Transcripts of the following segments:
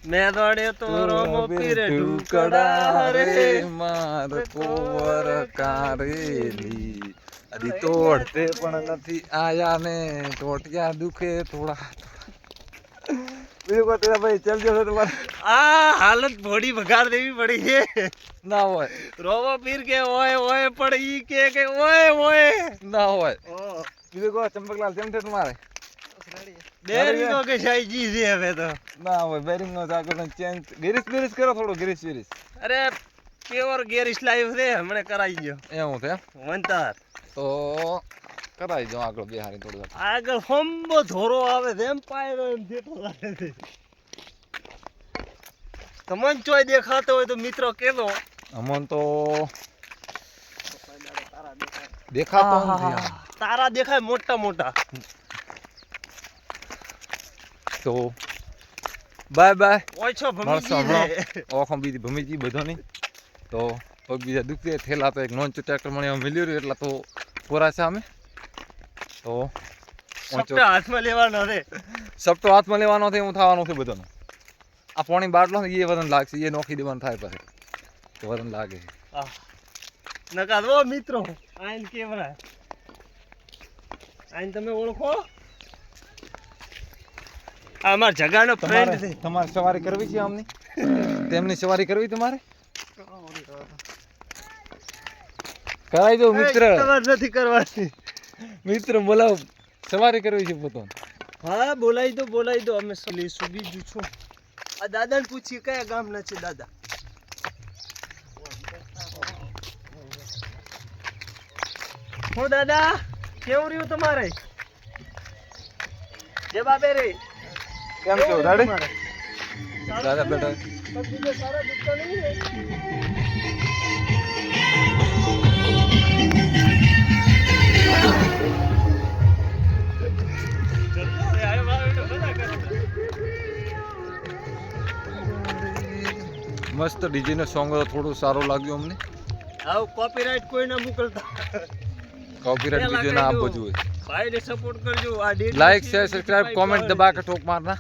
मैं दौड़े तो रोमो पीरे ढूकड़ा रे માર કોવર કારેલી હજી તોડતે પણ નથી આયા ને ટોટિયા દુખે થોડા બીજું કોઈ ભાઈ ચાલજો છો તમારે આ હાલત ભોડી બગાડ દેવી પડી છે ના હોય રોમો પીર કે ઓય ઓય પણ ઈ કે ઓય ઓય ના હોય બીજું કોઈ ચંપકલાલ કેમ છે તમારે બેરિંગ નો કે સાઈજી છે હવે તો ના હોય બેરિંગ નો આગળ ચેન્જ ગિરીશ કરો થોડું ગિરીશ અરે પ્યોર ગેરિશ લાઈવ છે હમણે કરાઈ ગયો એવું છે વંતાર તો કરાઈ જાઓ આગળ બેહારી થોડું આગળ હોમ્બો ધોરો આવે છે એમ પાયરો એમ જેટલો લાગે છે તમને ચોય દેખાતો હોય તો મિત્રો કેજો અમન તો દેખાતો નથી તારા દેખાય મોટા મોટા તો બાય બાય ઓછો મળશો ભમી ઓખો બીજી ભમીજી બધોની તો પગ બીજા દુખે થેલા તો એક નોન ટ્રેક્ટર મને મળ્યું રહ્યું એટલા તો પૂરા છે અમે તો સપટા હાથમાં લેવાનો રે સપટો હાથમાં લેવાનો છે હું થવાનું છે બધાનું આ પાણી બાટલો ને એ વજન લાગશે એ નોખી દેવાનું થાય પછી તો વજન લાગે નકા ઓ મિત્રો આઈન કેવરા આઈન તમે ઓળખો આ અમાર જગાનો ફ્રેન્ડ છે તમારે સવારી કરવી છે આમની તેમની સવારી કરવી તમારે કરાઈ દો મિત્ર તમારે નથી કરવાની મિત્ર બોલાવો સવારી કરવી છે પોતાને હા બોલાઈ દો અમે લઈશું બીજું છું આ દાદાને પૂછીએ કયા ગામના છે દાદા હો દાદા કેવું રહ્યું તમારે જે બાબે રે કેમ છો દાડી દાદા બેટા બીજો સારા દુખતા નહીં ને મસ્ત ડીજે નો સોંગ થોડું સારું લાગ્યું અમને આવ કોપીરાઈટ કોઈ ના મોકલતા कॉपीराइट वीडियो ना आप बजू भाई ने सपोर्ट करजो आ लाइक शेयर सब्सक्राइब कमेंट दबा के ठोक मारना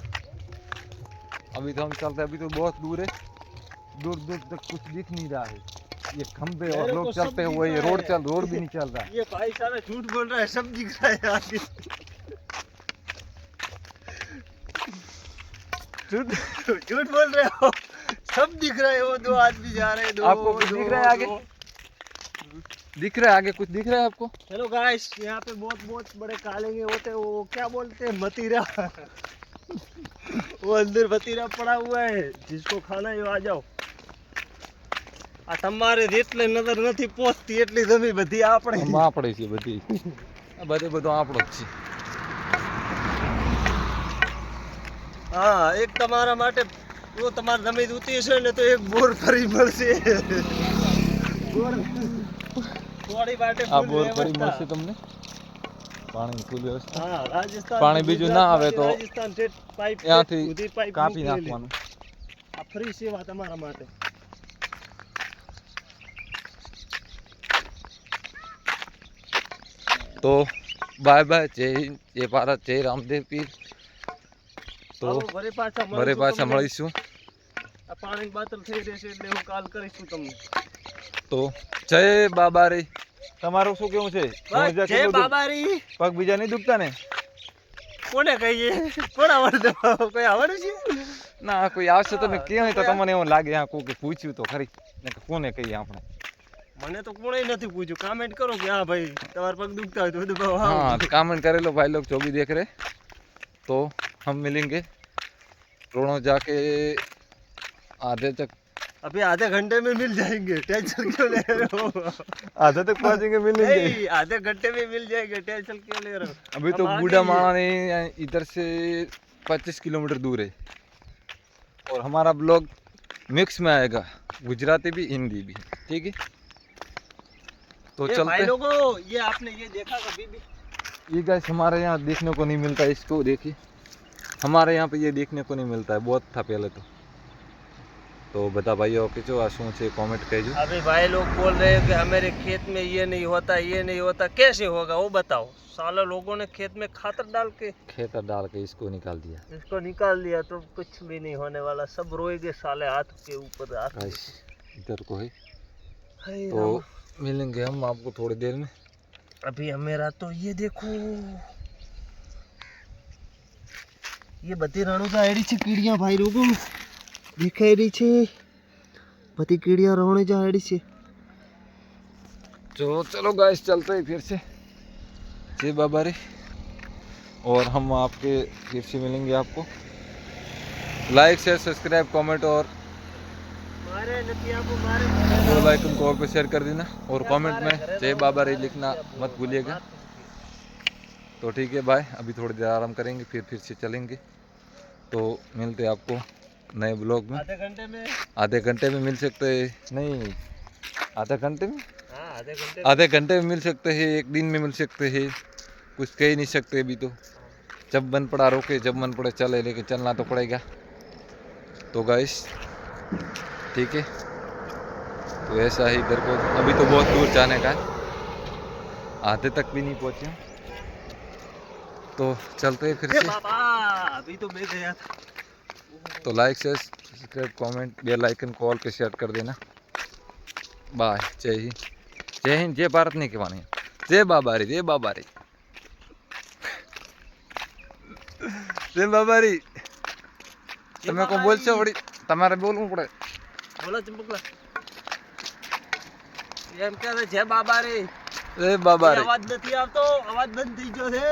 अभी तो हम चलते हैं अभी तो बहुत दूर है दूर दूर तक कुछ दिख नहीं रहा है ये खंबे और लोग चलते हुए ये रोड भी नहीं चल रहा है ये भाई सारा झूठ बोल रहा है सब दिख रहा है आगे झूठ बोल रहे हो सब दिख रहा है वो दो आदमी जा रहे हैं दो आपको कुछ दिख रहा है आगे दिख रहा है आगे कुछ दिख रहा है आपको हेलो गाइस यहाँ पे बहुत बहुत बड़े कालेंगे होते हैं वो क्या बोलते हैं मतीरा वो अंदर मतीरा पड़ा हुआ है जिसको खाना है वो आ जाओ આ તમારે જેટલે નજર નથી પહોંચતી એટલી જમી બધી આપણે છે બધી બધું આપણો જ છે હા એક તમારા માટે જો તમારી જમીન ઉતી છે ને તો એક બોર ફરી મળશે બોર થોડી વાટે આ બોર ફરી મળશે તમને પાણી ફૂલ વ્યવસ્થા હા રાજસ્થાન પાણી બીજું ના આવે તો રાજસ્થાન સ્ટેટ પાઇપ ત્યાંથી સુધી પાઇપ કાપી નાખવાનું આ ફ્રી સેવા તમારા માટે तो बाय बाय जय भारत जय रामदेव पीर तो भरे पाछा મળીશું આ પાણી બાતલ થઈ રહેશે એટલે હું કાલ કરીશું તમને તો જય બાબારી તમારું શું કેવું છે જય બાબારી પગ બીજા નહીં દુખતા ને કોને કહીએ કોણ આવડે કોઈ આવડે છે ના કોઈ આવશે તો કેવું તો તમને એવું લાગે આ કોઈ પૂછ્યું તો ખરી કોને કહીએ આપણે મને तो कोई नहीं पूछो कमेंट करो कि हाँ भाई तुम्हारे पग दुखता है तो दबाओ हाँ कमेंट करे लो भाई लोग जो भी देख रहे तो हम मिलेंगे रोनो जाके आधे तक अभी आधे घंटे में मिल जाएंगे टेंशन क्यों ले रहे हो आधे तक पहुंचेंगे मिलेंगे आधे घंटे में मिल जाएंगे टेंशन क्यों ले रहे हो अभी तो बूढ़ा माना नहीं इधर से 25 किलोमीटर दूर है और हमारा ब्लॉग मिक्स में आएगा गुजराती भी हिंदी भी ठीक है तो चलते भाई लोगों ये आपने ये देखा कभी भी ये गैस हमारे यहाँ देखने को नहीं मिलता इसको देखिए हमारे यहाँ पे ये देखने को नहीं मिलता है बहुत था पहले तो तो बता भाइयों के जो आंसू से कमेंट कहियो। अभी भाई लोग बोल रहे हैं कि हमारे खेत में ये नहीं होता, ये नहीं होता। कैसे होगा वो बताओ? साला लोगों ने खेत में खातर डाल के इसको निकाल दिया। इसको निकाल दिया तो कुछ भी नहीं होने वाला, सब रोएंगे साले हाथ के ऊपर हाथ। गाइस इधर को है, हाय तो राम। मिलेंगे हम आपको थोड़ी देर में। अभी मेरा तो ये देखो, ये बती रणु का एडी छे कीड़िया भाई लोगों दिखाई रही छे, बती कीड़िया रोने जा एडी छे। तो चलो गाइस चलते हैं फिर से जय बाबा रे, और हम आपके फिर से मिलेंगे आपको। लाइक शेयर सब्सक्राइब कमेंट और मारे नतिया को मारे, बेल आइकन को ऑल पे शेयर कर देना, और कमेंट में जय बाबा रे लिखना मत भूलिएगा। तो ठीक है बाय, अभी थोड़ी देर आराम करेंगे फिर से चलेंगे। तो मिलते हैं आपको नए ब्लॉग में। आधे घंटे में मिल सकते हैं, नहीं आधे घंटे में, आधे घंटे में मिल सकते हैं, एक दिन में मिल सकते हैं, कुछ कह ही नहीं सकते अभी। तो जब मन पड़ा रोके, जब मन पड़े चले, लेके चलना तो पड़ेगा। तो गाइस ठीक है, तो ऐसा ही इधर को अभी तो बहुत दूर जाने का है, आधे तक भी नहीं पहुँचे, तो चलते हैं फिर से। अभी तो मैं गया था। तो like share subscribe comment bell icon को ऑल पे शेयर कर देना। बाय, जय हिंद, जय हिंद, जय भारत नहीं कहवानी, जय बाबा रे, जय बाबा रे, जय बाबा रे। તમે કોઈ બોલશો વળી? તમારે બોલવું પડે. બોલો ચંપકલા. એમ કે જય બાબા રે. જય બાબા રે. અવાજ નથી આવતો, અવાજ બંધ થઈ ગયો છે.